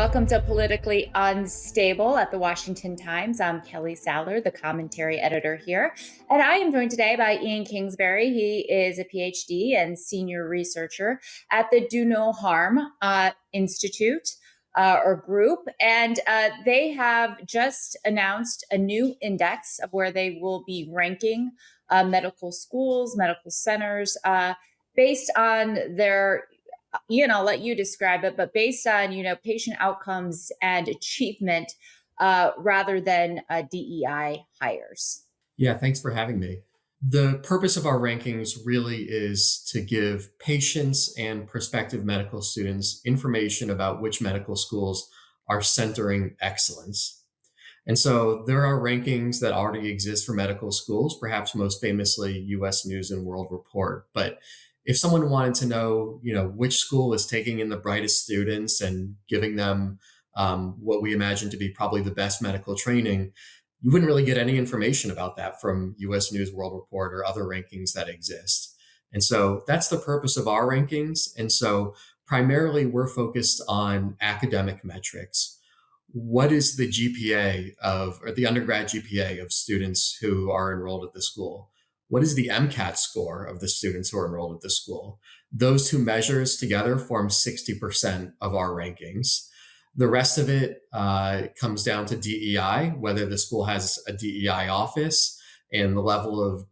Welcome to Politically Unstable at the Washington Times. I'm Kelly Sadler, the commentary editor here. And I am joined today by Ian Kingsbury. He is a PhD and senior researcher at the Do No Harm Institute or group. And they have just announced a new index of where they will be ranking medical schools, medical centers, based on their I'll let you describe it, but based on, patient outcomes and achievement rather than DEI hires. Yeah, thanks for having me. The purpose of our rankings really is to give patients and prospective medical students information about which medical schools are centering excellence. And so there are rankings that already exist for medical schools, perhaps most famously US News and World Report. But if someone wanted to know, which school is taking in the brightest students and giving them what we imagine to be probably the best medical training, you wouldn't really get any information about that from US News World Report or other rankings that exist. And so that's the purpose of our rankings. And so primarily we're focused on academic metrics. What is the GPA or the undergrad GPA of students who are enrolled at the school? What is the MCAT score of the students who are enrolled at the school? Those two measures together form 60% of our rankings. The rest of it comes down to DEI, whether the school has a DEI office and the level of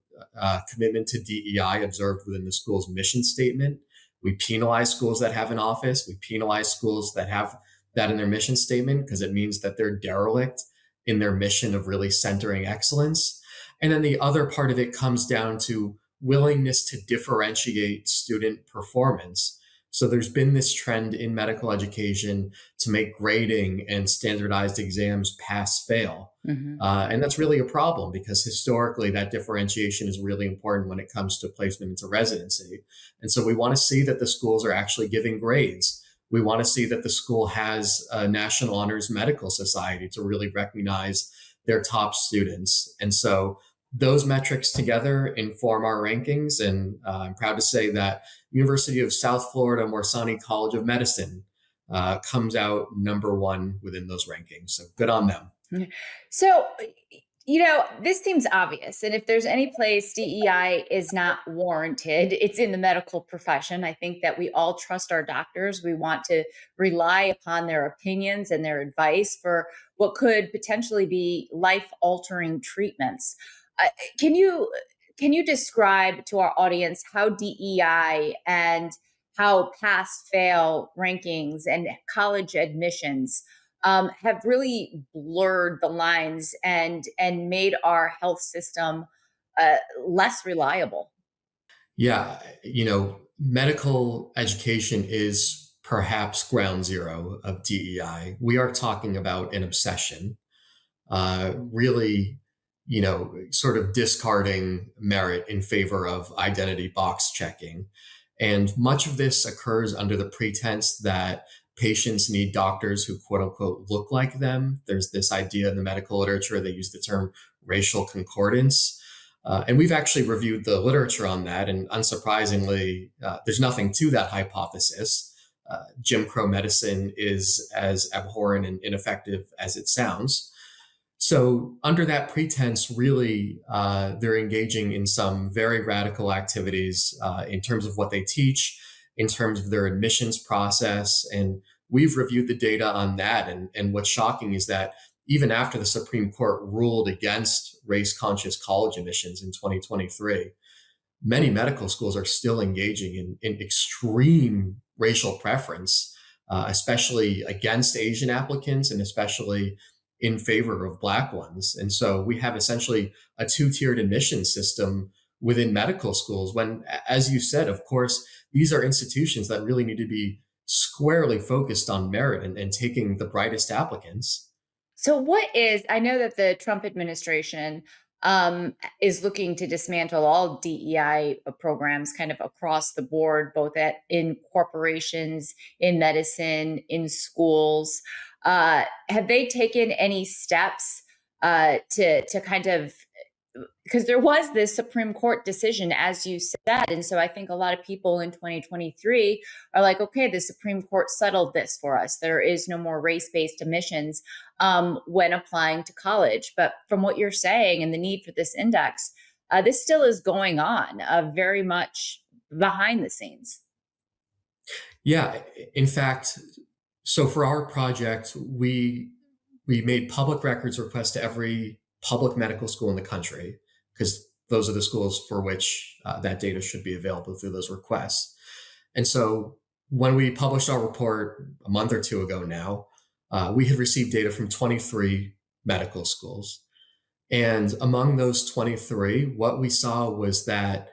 commitment to DEI observed within the school's mission statement. We penalize schools that have an office. We penalize schools that have that in their mission statement because it means that they're derelict in their mission of really centering excellence. And then the other part of it comes down to willingness to differentiate student performance. So there's been this trend in medical education to make grading and standardized exams pass fail. And that's really a problem because historically that differentiation is really important when it comes to placement into residency. And so we want to see that the schools are actually giving grades. We want to see that the school has a National Honors Medical Society to really recognize their top students. And so those metrics together inform our rankings. And I'm proud to say that University of South Florida Morsani College of Medicine comes out number one within those rankings. So good on them. So, this seems obvious. And if there's any place DEI is not warranted, it's in the medical profession. I think that we all trust our doctors. We want to rely upon their opinions and their advice for what could potentially be life-altering treatments. Can you describe to our audience how DEI and how pass-fail rankings and college admissions have really blurred the lines and made our health system less reliable? Yeah, medical education is perhaps ground zero of DEI. We are talking about an obsession, really, sort of discarding merit in favor of identity box checking. And much of this occurs under the pretense that patients need doctors who quote unquote look like them. There's this idea in the medical literature, they use the term racial concordance. And we've actually reviewed the literature on that. And unsurprisingly, there's nothing to that hypothesis. Jim Crow medicine is as abhorrent and ineffective as it sounds. So under that pretense, really, they're engaging in some very radical activities in terms of what they teach, in terms of their admissions process. And we've reviewed the data on that. And what's shocking is that even after the Supreme Court ruled against race-conscious college admissions in 2023, many medical schools are still engaging in extreme racial preference, especially against Asian applicants and especially in favor of Black ones. And so we have essentially a two-tiered admission system within medical schools when, as you said, of course, these are institutions that really need to be squarely focused on merit and taking the brightest applicants. So I know that the Trump administration is looking to dismantle all DEI programs kind of across the board, both in corporations, in medicine, in schools. Have they taken any steps to kind of because there was this Supreme Court decision, as you said. And so I think a lot of people in 2023 are like, okay, the Supreme Court settled this for us. There is no more race based admissions when applying to college. But from what you're saying and the need for this index, this still is going on very much behind the scenes. Yeah, in fact, so for our project, we made public records requests to every public medical school in the country because those are the schools for which that data should be available through those requests. And so when we published our report a month or two ago now, we had received data from 23 medical schools. And among those 23, what we saw was that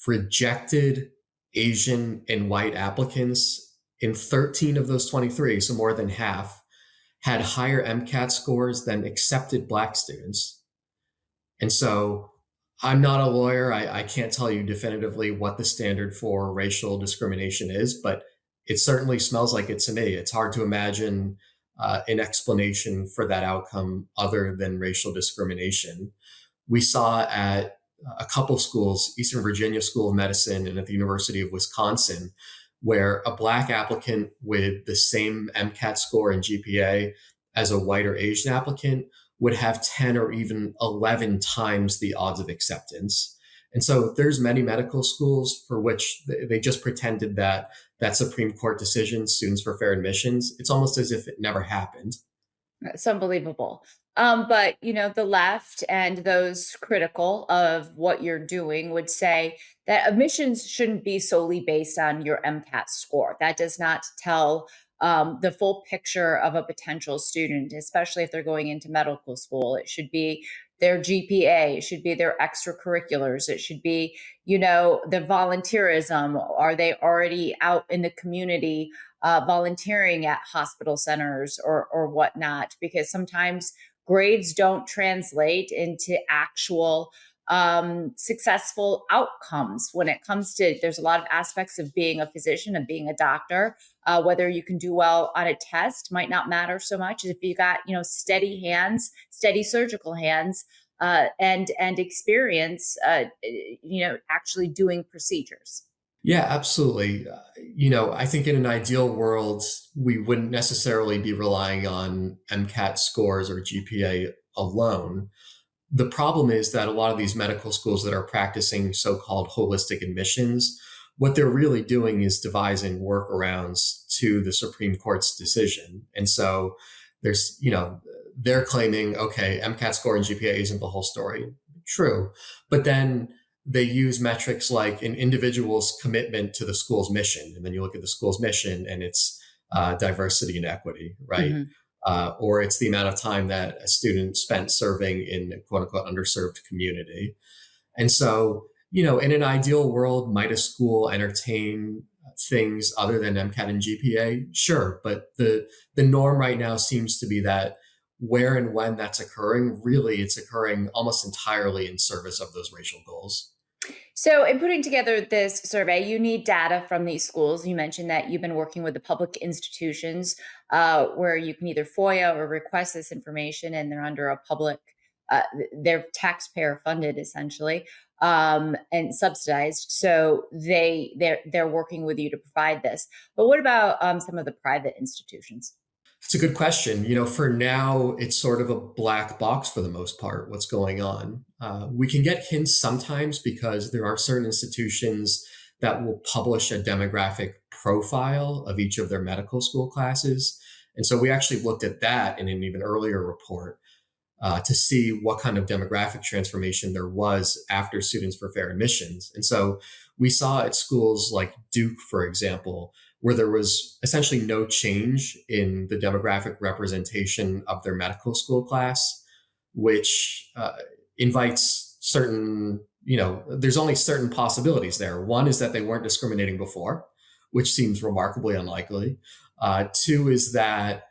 rejected Asian and white applicants in 13 of those 23, so more than half, had higher MCAT scores than accepted Black students. And so I'm not a lawyer. I can't tell you definitively what the standard for racial discrimination is, but it certainly smells like it to me. It's hard to imagine an explanation for that outcome other than racial discrimination. We saw at a couple schools, Eastern Virginia School of Medicine and at the University of Wisconsin, where a Black applicant with the same MCAT score and GPA as a white or Asian applicant would have 10 or even 11 times the odds of acceptance. And so there's many medical schools for which they just pretended that that Supreme Court decision, Students for Fair Admissions, it's almost as if it never happened. It's unbelievable. But the left and those critical of what you're doing would say that admissions shouldn't be solely based on your MCAT score. That does not tell the full picture of a potential student, especially if they're going into medical school. It should be their GPA, it should be their extracurriculars, it should be, the volunteerism. Are they already out in the community volunteering at hospital centers or whatnot? Because sometimes grades don't translate into actual successful outcomes when it comes to, there's a lot of aspects of being a physician and being a doctor. Whether you can do well on a test might not matter so much as if you got, steady hands, steady surgical hands, and experience, actually doing procedures. Yeah, absolutely. I think in an ideal world, we wouldn't necessarily be relying on MCAT scores or GPA alone. The problem is that a lot of these medical schools that are practicing so-called holistic admissions, what they're really doing is devising workarounds to the Supreme Court's decision. And so they're claiming, okay, MCAT score and GPA isn't the whole story. True. But then they use metrics like an individual's commitment to the school's mission. And then you look at the school's mission and it's diversity and equity, right? Mm-hmm. Or it's the amount of time that a student spent serving in a quote unquote underserved community. And so, in an ideal world, might a school entertain things other than MCAT and GPA? Sure. But the norm right now seems to be that where and when that's occurring, really it's occurring almost entirely in service of those racial goals. So, in putting together this survey, you need data from these schools. You mentioned that you've been working with the public institutions where you can either FOIA or request this information, and they're under a public, they're taxpayer funded essentially and subsidized. So they're working with you to provide this. But what about some of the private institutions? It's a good question. For now, it's sort of a black box for the most part, what's going on. We can get hints sometimes because there are certain institutions that will publish a demographic profile of each of their medical school classes. And so we actually looked at that in an even earlier report to see what kind of demographic transformation there was after Students for Fair Admissions. And so we saw at schools like Duke, for example, where there was essentially no change in the demographic representation of their medical school class, which invites certain, there's only certain possibilities there. One is that they weren't discriminating before, which seems remarkably unlikely. Two is that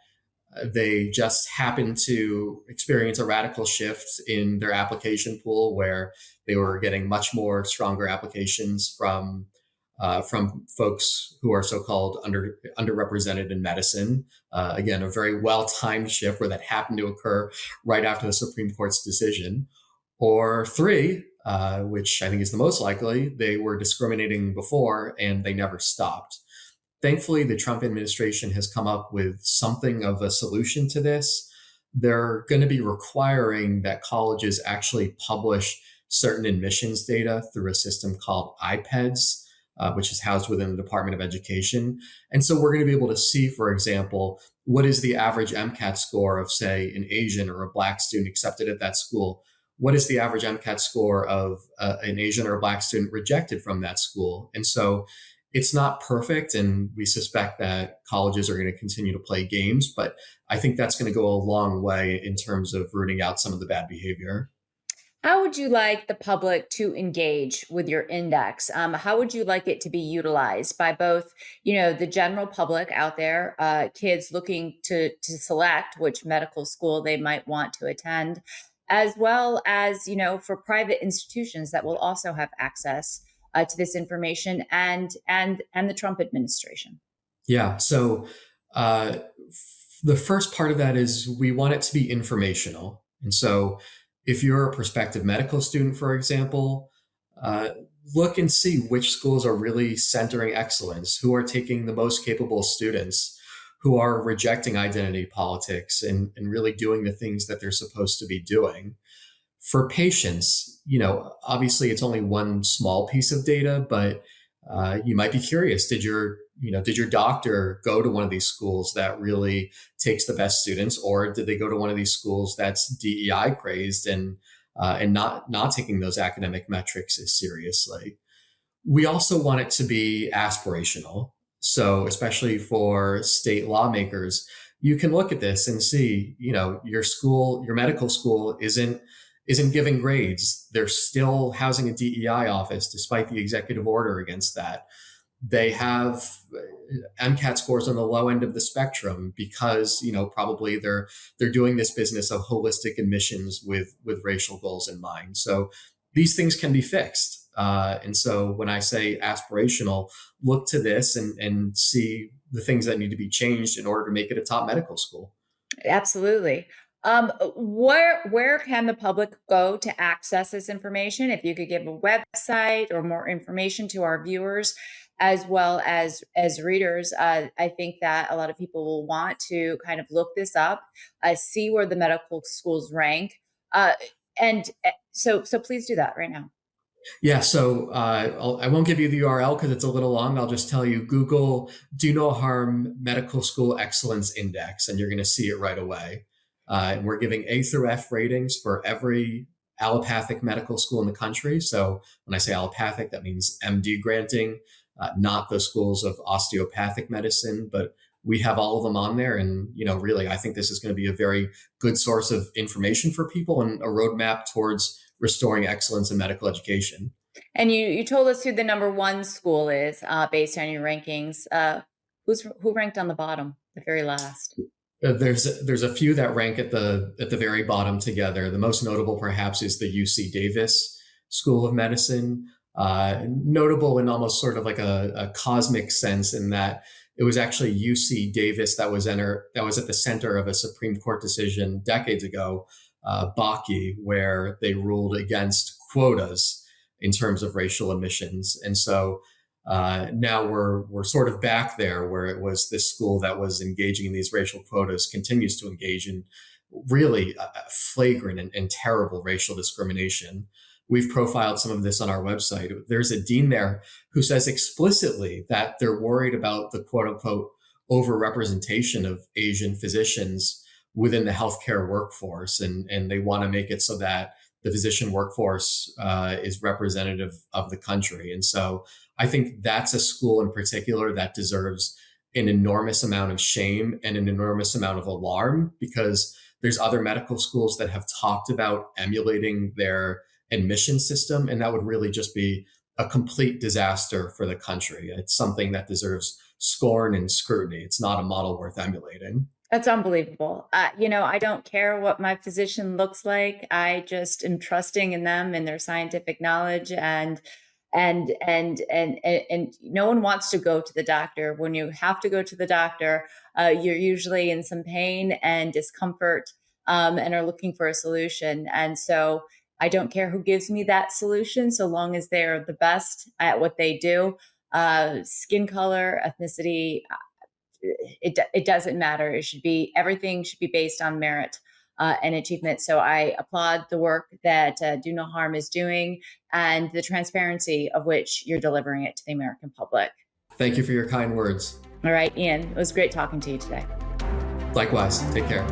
they just happen to experience a radical shift in their application pool where they were getting much more stronger applications from folks who are so-called underrepresented in medicine. Again, a very well-timed shift where that happened to occur right after the Supreme Court's decision. Or three, which I think is the most likely, they were discriminating before and they never stopped. Thankfully, the Trump administration has come up with something of a solution to this. They're going to be requiring that colleges actually publish certain admissions data through a system called IPEDS, which is housed within the Department of Education. And so we're going to be able to see, for example, what is the average MCAT score of, say, an Asian or a Black student accepted at that school? What is the average MCAT score of an Asian or a Black student rejected from that school? And so it's not perfect, and we suspect that colleges are going to continue to play games, but I think that's going to go a long way in terms of rooting out some of the bad behavior. How would you like the public to engage with your index? How would you like it to be utilized by both, the general public out there, kids looking to select which medical school they might want to attend, as well as for private institutions that will also have access to this information, and the Trump administration? Yeah. So uh, the first part of that is we want it to be informational. And so if you're a prospective medical student, for example, uh, look and see which schools are really centering excellence, who are taking the most capable students, who are rejecting identity politics and really doing the things that they're supposed to be doing. For patients, obviously it's only one small piece of data, but you might be curious. Did your doctor go to one of these schools that really takes the best students, or did they go to one of these schools that's DEI crazed and not taking those academic metrics as seriously? We also want it to be aspirational. So, especially for state lawmakers, you can look at this and see, your school, your medical school isn't giving grades. They're still housing a DEI office despite the executive order against that. They have MCAT scores on the low end of the spectrum because probably they're doing this business of holistic admissions with racial goals in mind. So these things can be fixed. And so when I say aspirational, look to this and see the things that need to be changed in order to make it a top medical school. Absolutely. Where can the public go to access this information? If you could give a website or more information to our viewers, as well as readers, I think that a lot of people will want to kind of look this up, see where the medical schools rank, uh, and so please do that right now. Yeah, so I won't give you the URL because it's a little long. I'll just tell you Google Do No Harm Medical School Excellence Index, and you're going to see it right away. And we're giving A through F ratings for every allopathic medical school in the country. So when I say allopathic, that means MD granting, not the schools of osteopathic medicine, but we have all of them on there. And, really, I think this is going to be a very good source of information for people and a roadmap towards restoring excellence in medical education. And you told us who the number one school is, based on your rankings. Who ranked on the bottom, the very last? There's a few that rank at the very bottom together. The most notable, perhaps, is the UC Davis School of Medicine. Notable in almost sort of like a cosmic sense, in that it was actually UC Davis that was at the center of a Supreme Court decision decades ago, Bakke, where they ruled against quotas in terms of racial admissions. And so now we're sort of back there, where it was this school that was engaging in these racial quotas continues to engage in really flagrant and terrible racial discrimination. We've profiled some of this on our website. There's a dean there who says explicitly that they're worried about the quote unquote overrepresentation of Asian physicians within the healthcare workforce, and they want to make it so that the physician workforce is representative of the country. And so I think that's a school in particular that deserves an enormous amount of shame and an enormous amount of alarm, because there's other medical schools that have talked about emulating their admission system, and that would really just be a complete disaster for the country. It's something that deserves scorn and scrutiny. It's not a model worth emulating. That's unbelievable. I don't care what my physician looks like. I just am trusting in them and their scientific knowledge, and no one wants to go to the doctor. When you have to go to the doctor, you're usually in some pain and discomfort, and are looking for a solution. And so I don't care who gives me that solution, so long as they're the best at what they do. Skin color, ethnicity, it doesn't matter. Everything should be based on merit and achievement. So I applaud the work that Do No Harm is doing and the transparency of which you're delivering it to the American public. Thank you for your kind words. All right, Ian, it was great talking to you today. Likewise, take care.